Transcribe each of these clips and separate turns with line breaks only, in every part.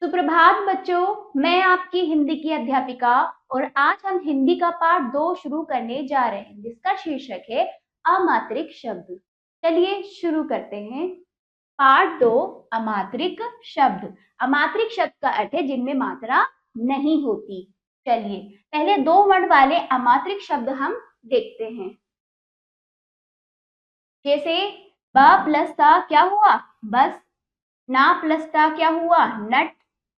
सुप्रभात बच्चों, मैं आपकी हिंदी की अध्यापिका और आज हम हिंदी का पाठ 2 शुरू करने जा रहे हैं जिसका शीर्षक है अमात्रिक शब्द। चलिए शुरू करते हैं। पाठ 2 अमात्रिक शब्द। अमात्रिक शब्द का अर्थ है जिनमें मात्रा नहीं होती। चलिए पहले 2 वर्ण वाले अमात्रिक शब्द हम देखते हैं। जैसे ब प्लस ता क्या हुआ? बस। ना प्लस ता क्या हुआ? नट।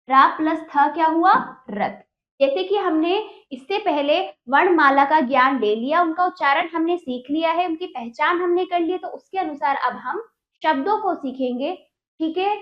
रा प्लस था क्या हुआ? रथ। जैसे कि हमने इससे पहले वर्णमाला का ज्ञान ले लिया, उनका उच्चारण हमने सीख लिया है, उनकी पहचान हमने कर ली, तो उसके अनुसार अब हम शब्दों को सीखेंगे। ठीक है।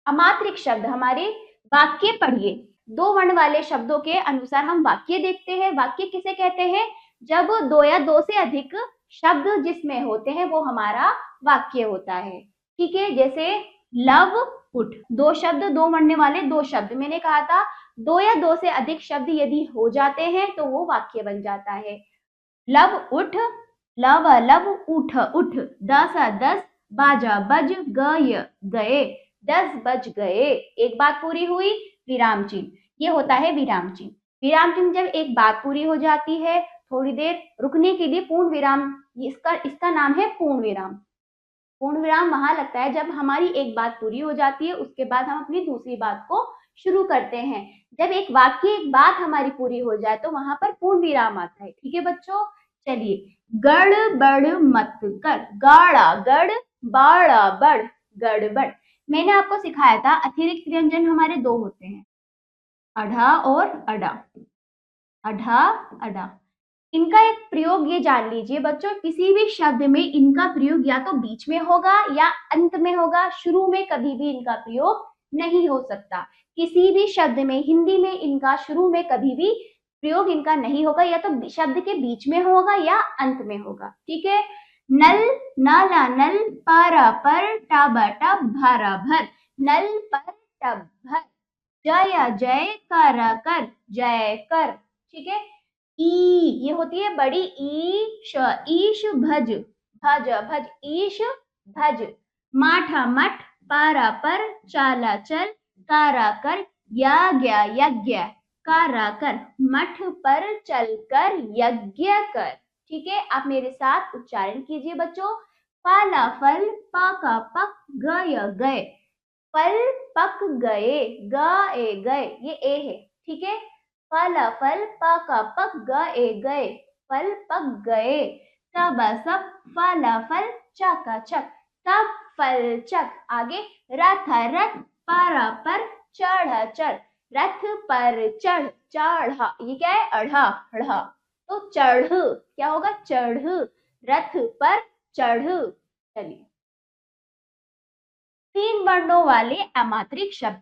अमात्रिक शब्द हमारे वाक्य पढ़िए। 2 वर्ण वाले शब्दों के अनुसार हम वाक्य देखते हैं। वाक्य किसे कहते हैं? जब 2 या 2 से अधिक शब्द जिसमें होते हैं वो हमारा वाक्य होता है। ठीक है। जैसे लव उठ, 2 शब्द, 2 वर्ण वाले 2 शब्द। मैंने कहा था 2 या 2 से अधिक शब्द यदि हो जाते हैं तो वो वाक्य बन जाता है। लव उठ, लव लव उठ उठ, 10 10 बाजा बज गए गए, 10 बज गए। एक बात पूरी हुई, विराम चिन्ह। ये होता है विराम चिन्ह। विराम चिन्ह जब एक बात पूरी हो जाती है, थोड़ी देर रुकने के लिए पूर्ण विराम, इसका नाम है पूर्ण विराम। पूर्ण विराम वहां लगता है जब हमारी एक बात पूरी हो जाती है, उसके बाद हम अपनी दूसरी बात को शुरू करते हैं। जब एक वाक्य, एक बात हमारी पूरी हो जाए तो वहां पर पूर्ण विराम आता है। ठीक है बच्चों। चलिए, गड़बड़ मत कर, गाड़ा गड़, बाड़ा बड़, गड़बड़। मैंने आपको सिखाया था अतिरिक्त व्यंजन हमारे 2 होते हैं, अढ़ा और अडा। अढ़ा अडा, इनका एक प्रयोग ये जान लीजिए बच्चों, किसी भी शब्द में इनका प्रयोग या तो बीच में होगा या अंत में होगा। शुरू में कभी भी इनका प्रयोग नहीं हो सकता। किसी भी शब्द में, हिंदी में इनका शुरू में कभी भी प्रयोग इनका नहीं होगा, या तो शब्द के बीच में होगा या अंत में होगा। ठीक है। नल, नाला नल, पारा पर, टाबा टब, भारा भर, नल पर टब भर। जय जय, करा कर, जय कर। ठीक है। ई, ये होती है बड़ी ईश, ईश भज, भज भज, ईश भज। माठा मठ, पारा पर, चाला चल, कारा कर, यज्ञ यज्ञ, कारा कर, मठ पर चलकर यज्ञ कर। ठीक है। आप मेरे साथ उच्चारण कीजिए बच्चों। फला फल, पाका पक, गय गए, फल पक गए, गए गए, ये ए है। ठीक है। फल फल, पका पक, गए गए, फल पक गए। सब सब, फल फल, चकाचक, सब फल चक। आगे रथ रथ, पारा पर, चढ़ चढ़, रथ पर चढ़, चढ़ा। ये क्या है? अढ़ा, अढ़ा। तो चढ़ क्या होगा? चढ़, रथ पर चढ़। चलिए, 3 वर्णों वाले अमात्रिक शब्द।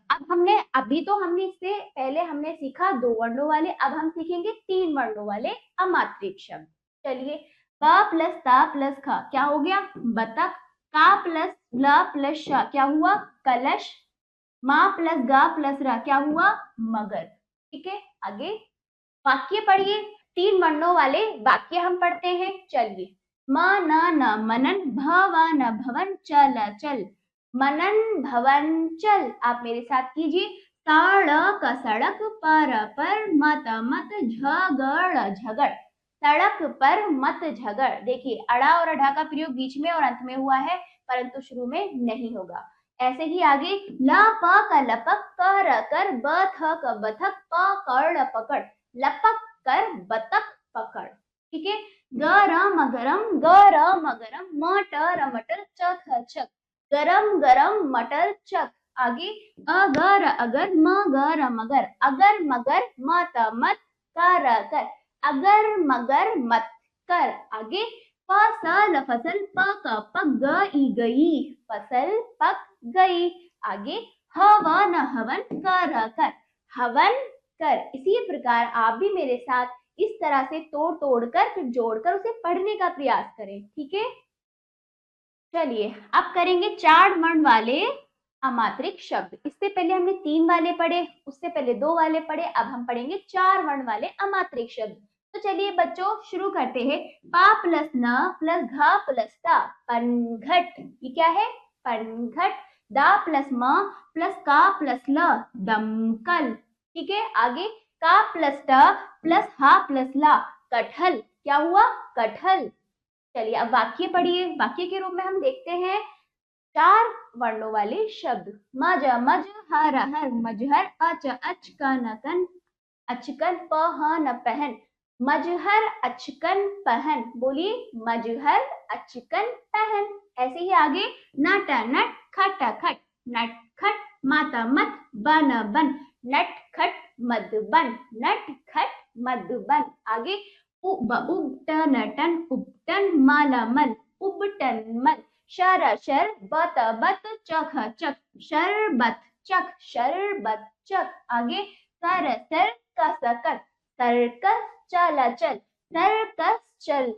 अभी तो हमने इससे पहले हमने सीखा 2 वर्णों वाले, अब हम सीखेंगे 3 वर्णों वाले अमात्रिक शब्द। चलिए, ब प्लस ता प्लस ख क्या हो गया? बतख। का प्लस ल प्लस श क्या हुआ? कलश। मा प्लस गा प्लस रा क्या हुआ? मगर। ठीक है। आगे वाक्य पढ़िए। 3 वर्णों वाले वाक्य हम पढ़ते हैं। चलिए, म न मनन, भ न भवन, चल चल, मनन भवन चल। आप मेरे साथ कीजिए। सड़क सड़क, पर मत मत, झगड़ झगड़, सड़क पर मत झगड़। देखिए, अड़ा और अढ़ा का प्रयोग बीच में और अंत में हुआ है, परंतु शुरू में नहीं होगा। ऐसे ही आगे ल प क लपक, कर कर, ब थ क बथक, पकड़ पकड़, लपक कर बतख पकड़। ठीक है। गरम गरम, गरम गरम, मटर मटर, चख चख, गरम गरम मटर चख। आगे अगर अगर, मगर मगर, अगर मगर, मत मत, कर कर, अगर मगर मत कर। आगे फसल फसल, पक पक, गई गई, फसल पक गई। आगे हवन हवन, कर कर, हवन कर। इसी प्रकार आप भी मेरे साथ इस तरह से तोड़ तोड़ कर फिर जोड़कर उसे पढ़ने का प्रयास करें। ठीक है। चलिए, अब करेंगे 4 वर्ण वाले अमात्रिक शब्द। इससे पहले हमने 3 वाले पढ़े, उससे पहले 2 वाले पढ़े, अब हम पढ़ेंगे 4 वर्ण वाले अमात्रिक शब्द। तो चलिए बच्चों शुरू करते हैं। पा प्लस न प्लस घ प्लस ता, पनघट। ये क्या है? पनघट। दा प्लस म प्लस का प्लस ल दमकल। ठीक है, आगे का प्लस ट प्लस हा प्लस ला कटहल। क्या हुआ? कटहल। चलिए अब वाक्य पढ़िए। वाक्य के रूप में हम देखते हैं 4 वर्णों वाले शब्द। मज मज हर हर मजहर, अच अच कन कन अचकन, पहन पहन, मजहर अचकन पहन। बोलिए मजहर अचकन पहन। ऐसे ही आगे नट नट खट खट नट खट, माता मत बन बन, नट खट मधुबन, नट खट मधुबन। आगे उब उबटन टन उपटन, मलमल उबटन मल, शर शर बत बत चख चख, शरबत चख शरबत चख। आगे सर सर कसकस, सर्कस चल चल, सर्कस चल,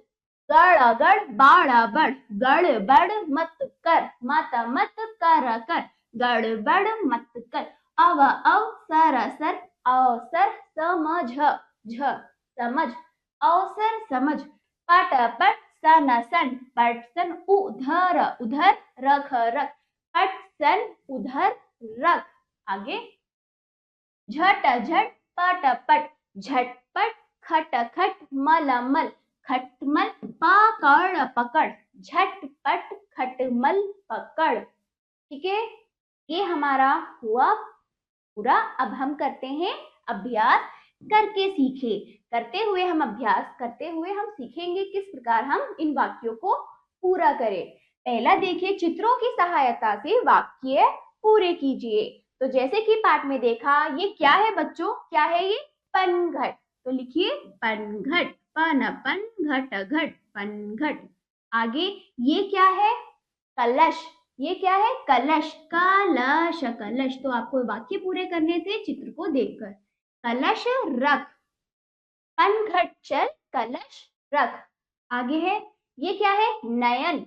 गड़ गड़ बाड़ा बड़, गड़बड़ मत कर, मत मत कर कर, गड़बड़ मत कर। अव अव सर सर, अवसर समझ झ समझ, अवसर समझ, पट पट सन सन, पट सन, उधर उधर रख रख, पट सन उधर रख। आगे झट झट पट पट, झटपट, खट खट मलमल, खटमल, पकड़ पकड़, झटपट खटमल पकड़। ठीक है, ये हमारा हुआ पूरा। अब हम करते हैं अभ्यास करके सीखे। करते हुए हम अभ्यास करते हुए हम सीखेंगे किस प्रकार हम इन वाक्यों को पूरा करें। पहला देखिए, चित्रों की सहायता से वाक्य पूरे कीजिए। तो जैसे कि पाठ में देखा, ये क्या है बच्चों? क्या है ये? पनघट। तो लिखिए पनघट, पन पन घट घट पनघट। आगे ये क्या है? कलश। ये क्या है? कलश, कलश कलश। तो आपको वाक्य पूरे करने थे चित्र को देखकर। कलश रख, पनघट चल, कलश रख। आगे है, ये क्या है? नयन।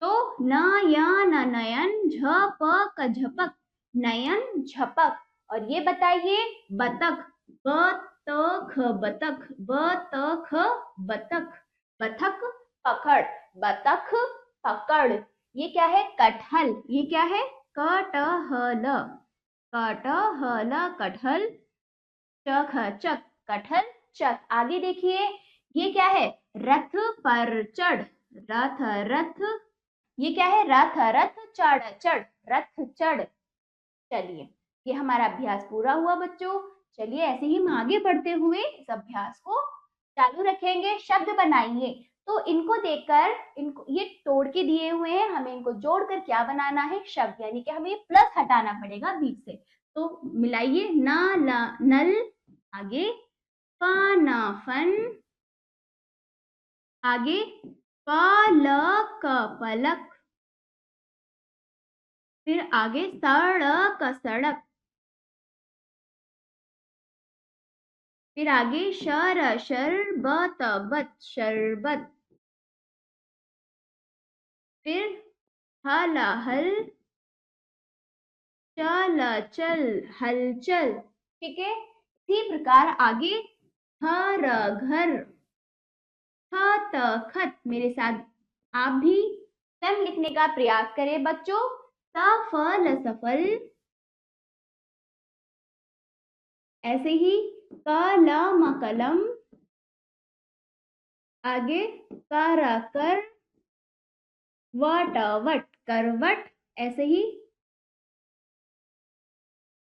तो नयन नयन, झपक झपक, नयन झपक। और ये बताइए बतख, बतख बतख, बतख बतख, बतख पकड़, बतख पकड़। ये क्या है? कटहल। ये क्या है? कटहल, कटहल कटहल, चख चख, कटहल चख। आगे देखिए, ये क्या है? रथ पर चढ़, रथ रथ। ये क्या है? रथ रथ चढ़ चढ़, रथ चढ़। चलिए, ये हमारा अभ्यास पूरा हुआ बच्चों। चलिए ऐसे ही हम आगे बढ़ते हुए इस अभ्यास को चालू रखेंगे। शब्द बनाइए। तो इनको देखकर, इनको ये तोड़ के दिए हुए हैं, हमें इनको जोड़कर क्या बनाना है? शब्द। यानी कि हमें प्लस हटाना पड़ेगा बीच से। तो मिलाइए, ना ला नल, आगे पाना फन, आगे पलक पलक, फिर आगे सड़क सड़क, फिर आगे शर शरबत बत शरबत, फिर हल हल, चल चल हलचल। ठीक है, इसी प्रकार आगे हर घर, खत खत। मेरे साथ आप भी सम लिखने का प्रयास करें बच्चों। सफल सफल, ऐसे ही कलम कलम, आगे कर कर, वट वट करवट, ऐसे ही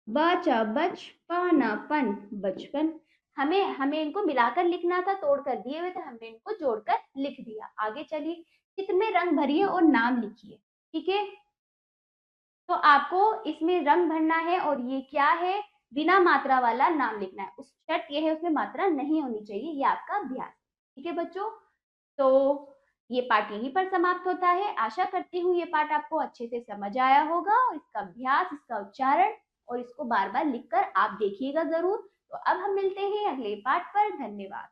बच बच, पन पन बचपन। हमें इनको मिलाकर लिखना था, तोड़कर दिए हुए थे, हमने इनको जोड़कर लिख दिया। आगे चलिए, चित्र में रंग भरिए और नाम लिखिए। ठीक है, तो आपको इसमें रंग भरना है और ये क्या है? बिना मात्रा वाला नाम लिखना है। उस शर्त ये है उसमें मात्रा नहीं होनी चाहिए। ये आपका अभ्यास। ठीक है बच्चों, तो ये पाठ यहीं पर समाप्त होता है। आशा करती हूँ ये पाठ आपको अच्छे से समझ आया होगा और इसका अभ्यास, इसका उच्चारण और इसको बार बार लिखकर आप देखिएगा जरूर। तो अब हम मिलते हैं अगले पाठ पर। धन्यवाद।